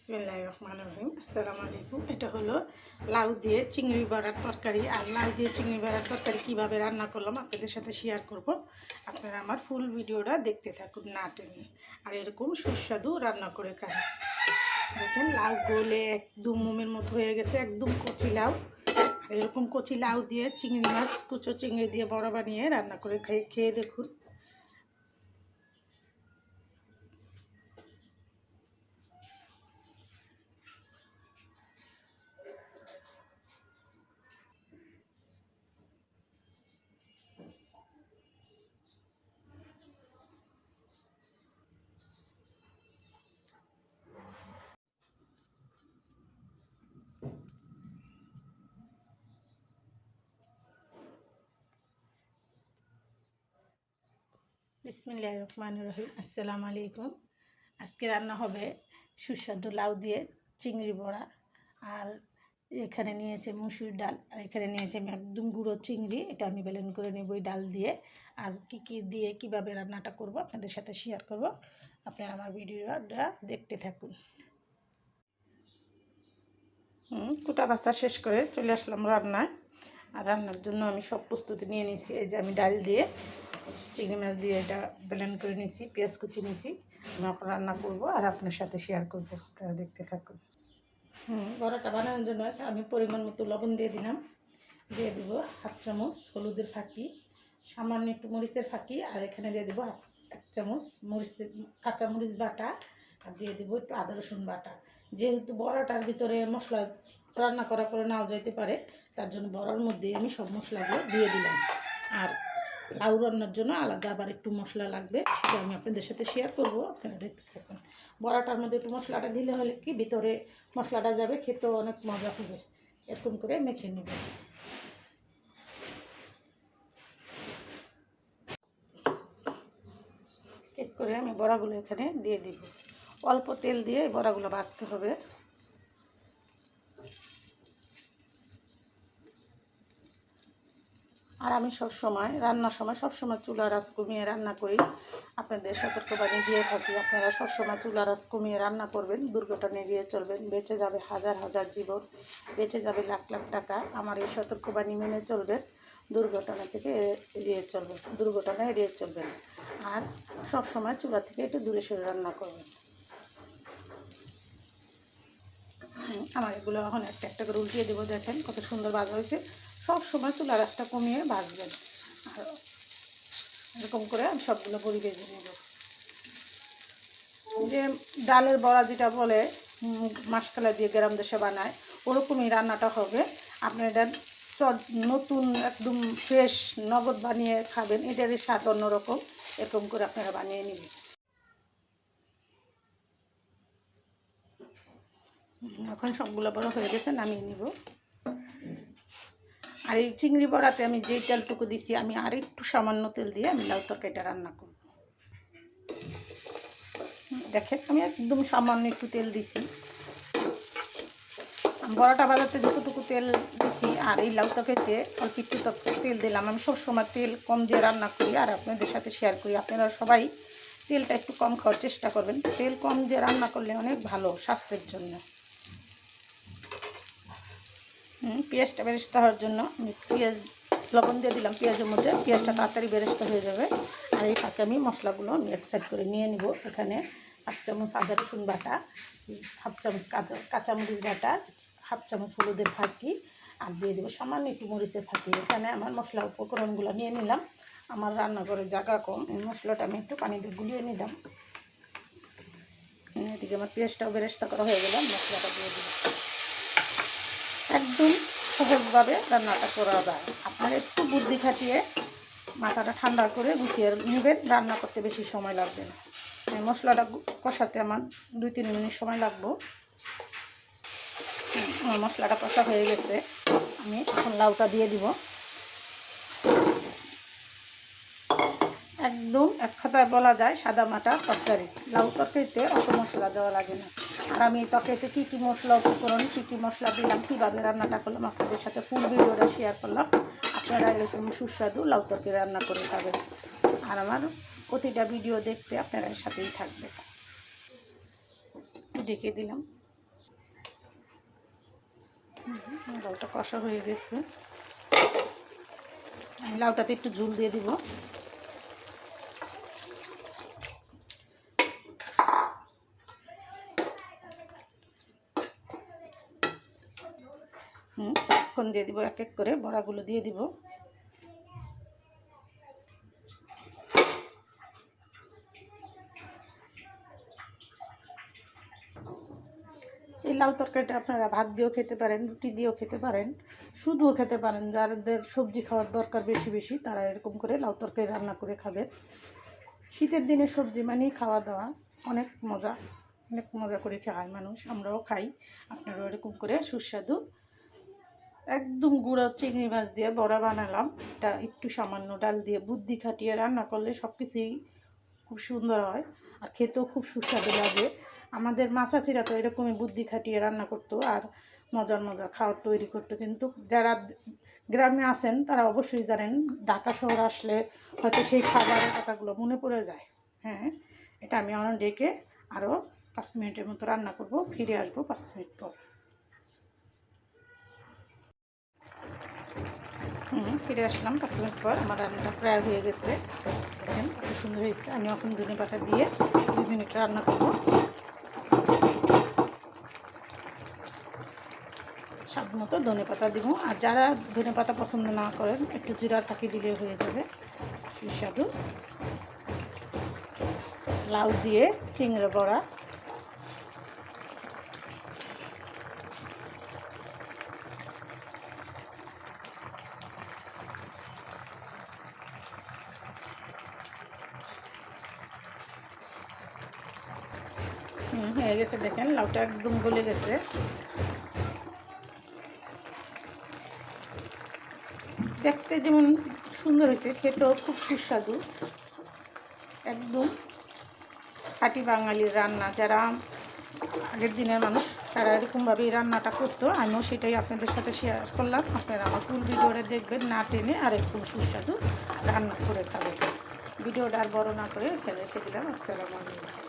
বিসমিল্লাহির রহমানির রহিম। আসসালামু আলাইকুম। এটা হলো লাউ দিয়ে চিংড়ি বড়ার তরকারি। আর লাউ দিয়ে চিংড়ি বড়ার তরকারি কীভাবে রান্না করলাম আপনাদের সাথে শেয়ার করব। আপনারা আমার ফুল ভিডিওটা দেখতে থাকুন না টেনে। আর এরকম সুস্বাদু রান্না করে খান। দেখেন লাউ গলে একদম মোমের মতো হয়ে গেছে, একদম কচি লাউ। আর এরকম কচি লাউ দিয়ে চিংড়ি মাছ, কুচো চিংড়ি দিয়ে বড়া বানিয়ে রান্না করে খেয়ে দেখুন। বিসমিল্লাহির রহমানির রহিম। আসসালামু আলাইকুম। আজকে রান্না হবে সুস্বাদু লাউ দিয়ে চিংড়ি বড়া। আর এখানে নিয়েছে মুসুর ডাল, আর এখানে নিয়েছে আমি একদম গুঁড়ো চিংড়ি। এটা আমি ব্লেন্ড করে নেব ওই ডাল দিয়ে। আর কি দিয়ে কিভাবে রান্নাটা করব আপনাদের সাথে শেয়ার করব। আপনারা আমার ভিডিওটা দেখতে থাকুন। কুটা বাছা শেষ করে চলে আসলাম রান্নায়। আর রান্নার জন্য আমি সব প্রস্তুতি নিয়ে নিয়েছি। এই যে আমি ডাল দিয়ে চিংড়ি মাছ দিয়ে এটা ব্লেন্ড করে নিয়েছি, পেঁয়াজ কুচি নিয়েছি। আমি এখন রান্না করব আর আপনার সাথে শেয়ার করব, আপনারা দেখতে থাকুন। বড়াটা বানানোর জন্য আমি পরিমাণ মতো লবণ দিয়ে দিলাম। দিয়ে দেব হাফ চামচ হলুদের ফাঁকি, সামান্য একটু মরিচের ফাঁকি। আর এখানে দিয়ে দেবো এক চামচ কাঁচা মরিচ বাটা। আর দিয়ে দেবো একটু আদা রসুন বাটা। যেহেতু বড়াটার ভিতরে মশলা রান্না করা করে নাও যাইতে পারে, তার জন্য বড়ার মধ্যে আমি সব মশলাগুলো দিয়ে দিলাম। আর লাউ রান্নার জন্য আলাদা আবার একটু মশলা লাগবে, সেটা আমি আপনাদের সাথে শেয়ার করব, আপনারা দেখতে থাকুন। বড়াটার মধ্যে একটু মশলাটা দিলে হলে কি ভিতরে মশলাটা যাবে, খেতেও অনেক মজা হবে। এরকম করে মেখে নেব। এক করে আমি বড়াগুলো এখানে দিয়ে দিব। অল্প তেল দিয়ে বড়াগুলো ভাজতে হবে। আর আমি রান্নার সময় সবসময় চুলার আঁচ কমিয়ে রান্না করি। আপনাদের সতর্কবাণী দিয়ে থাকি, আপনারা সবসময় চুলার আঁচ কমিয়ে রান্না করবেন, দুর্ঘটনা এড়িয়ে চলবেন। বেঁচে যাবে হাজার হাজার জীবন, বেঁচে যাবে লাখ লাখ টাকা। আমার এই সতর্কবাণী মেনে চলবেন, দুর্ঘটনা এড়িয়ে চলবেন। আর সবসময় চুলা থেকে একটু দূরে সরে রান্না করবেন। আমার এগুলো এখন একটা একটা করে উল্টিয়ে দেবো। দেখেন কত সুন্দর ভাজা হয়েছে। সব সময় চুলার আঁচটা কমিয়ে ভাজবেন। আর এরকম করে আমি সবগুলো বড়ি ভেজে নেব। যে ডালের বড়া যেটা বলে মাসকলাই দিয়ে গ্রাম দেশে বানায়, ওরকমই রান্নাটা হবে। আপনারা নতুন একদম ফ্রেশ নগদ বানিয়ে খাবেন, এটারই স্বাদ অন্যরকম। এরকম করে আপনারা বানিয়ে নেবেন। এখন সবগুলো বড় হয়ে গেছে, নামিয়ে নিব। আর এই চিংড়ি বড়াতে আমি যে তেলটুকু দিছি, আমি আর একটু সামান্য তেল দিয়ে আমি লাউ তরকারিটা রান্না করব। দেখেন আমি একদম সামান্য একটু তেল দিছি। বড়াটা বাজাতে যতটুকু তেল দিছি, আর এই লাউ তরকারিতে অল্প একটু তেল দিলাম। আমি সবসময় তেল কম দিয়ে রান্না করি আর আপনাদের সাথে শেয়ার করি। আপনারা সবাই তেলটা একটু কম খাওয়ার চেষ্টা করবেন। তেল কম দিয়ে রান্না করলে অনেক ভালো স্বাস্থ্যের জন্য। পেঁয়াজটা বেরেস্তা হওয়ার জন্য আমি লবণ দিয়ে দিলাম পেঁয়াজের মধ্যে। পেঁয়াজটা তাড়াতাড়ি বেরেস্তা হয়ে যাবে। আর এই ফাঁকে আমি মশলাগুলো আমি এক সাইড করে নিয়ে নিব। এখানে হাফ চামচ আদা রসুন বাটা, হাফ চামচ কাঁচামরিচ বাটা, হাফ চামচ হলুদের ফাঁকি, আর দিয়ে দেবো সামান্য একটু মরিচের ফাঁকি। এখানে আমার মশলা উপকরণগুলো নিয়ে নিলাম। আমার রান্নাঘরের জায়গা কম, এই মশলাটা আমি একটু পানি দিয়ে গুলিয়ে নিলাম। এদিকে আমার পেঁয়াজটাও বেরেস্তা করা হয়ে গেল, মশলাটা দিয়ে দিলাম। একদম সহজভাবে রান্নাটা করা যায়। আপনারা একটু বুদ্ধি খাটিয়ে মাথাটা ঠান্ডা করে গুছিয়ে নেবেন, রান্না করতে বেশি সময় লাগবে না। মশলাটা কষাতে আমার 2-3 মিনিট সময় লাগবে। আমার মশলাটা কষা হয়ে গেছে, আমি এখন লাউটা দিয়ে দিব। একদম এক কথায় বলা যায় সাদা মাটা তরকারি। লাউ তরকারিতে অত মশলা দেওয়া লাগে না। আর আমি এই তরকারিতে কী কী মশলা উপকরণ, কী মশলা দিলাম, কীভাবে রান্নাটা করলাম আপনাদের সাথে ফুল ভিডিওটা শেয়ার করলাম। আপনারা এরকম সুস্বাদু লাউ তরকারি রান্না করে খাবেন। আর আমার প্রতিটা ভিডিও দেখতে আপনারা সাথেই থাকবেন। ঢেকে দিলাম। লাউটা কষা হয়ে গেছে, আমি লাউটাতে একটু ঝোল দিয়ে দিব। এখন দিয়ে দিব এক এক করে বড়াগুলো দিয়ে দিব। এই লাউ তরকারিটা আপনারা ভাত দিয়েও খেতে পারেন, রুটি দিয়েও খেতে পারেন, শুধুও খেতে পারেন। যাদের সবজি খাওয়ার দরকার বেশি বেশি তারা এরকম করে লাউ তরকারি রান্না করে খাবেন। শীতের দিনে সবজি মানেই খাওয়া দাওয়া, অনেক মজা করে খায় মানুষ, আমরাও খাই। আপনারাও এরকম করে সুস্বাদু একদম গুঁড়া চিংড়ি মাছ দিয়ে বড়া বানালাম। এটা একটু সামান্য ডাল দিয়ে বুদ্ধি খাটিয়ে রান্না করলে সব কিছুই খুব সুন্দর হয়, আর খেতেও খুব সুস্বাদু লাগে। আমাদের মা চাচিরা তো এরকমই বুদ্ধি খাটিয়ে রান্না করতো আর মজার খাবার তৈরি করতো। কিন্তু যারা গ্রামে আছেন তারা অবশ্যই জানেন, ঢাকা শহর আসলে হয়তো সেই খাবারের কথাগুলো মনে পড়ে যায়। হ্যাঁ, এটা আমি অন ডেকে আরও 5 মিনিটের মতো রান্না করব, ফিরে আসবো 5 মিনিট পর। ফিরে আসলাম 5 মিনিট পর। আমার রান্নাটা প্রায় হয়ে গেছে, দেখেন কত সুন্দর হয়েছে। আমি এখন ধনেপাতা দিয়ে 2 মিনিট রান্না করব। স্বাদ মতো ধনেপাতা দিব, আর যারা ধনেপাতা পছন্দ না করেন একটু জিরা ফাঁকি দিলে হয়ে যাবে সুস্বাদু লাউ দিয়ে চিংড়ি বড়া। হয়ে গেছে, দেখেন লাউটা একদম গলে গেছে। দেখতে যেমন সুন্দর হয়েছে, খেতেও খুব সুস্বাদু, একদম খাঁটি বাঙালির রান্না। যারা আগের দিনের মানুষ তারা এরকমভাবেই রান্নাটা করতো, আমিও সেটাই আপনাদের সাথে শেয়ার করলাম। আপনারা আমার ফুল ভিডিওটা দেখবেন, না টেনে আর একটু সুস্বাদু রান্না করে খাবেন। ভিডিওটা আর বড় না করে রেখে দিলাম। আসসালামু আলাইকুম।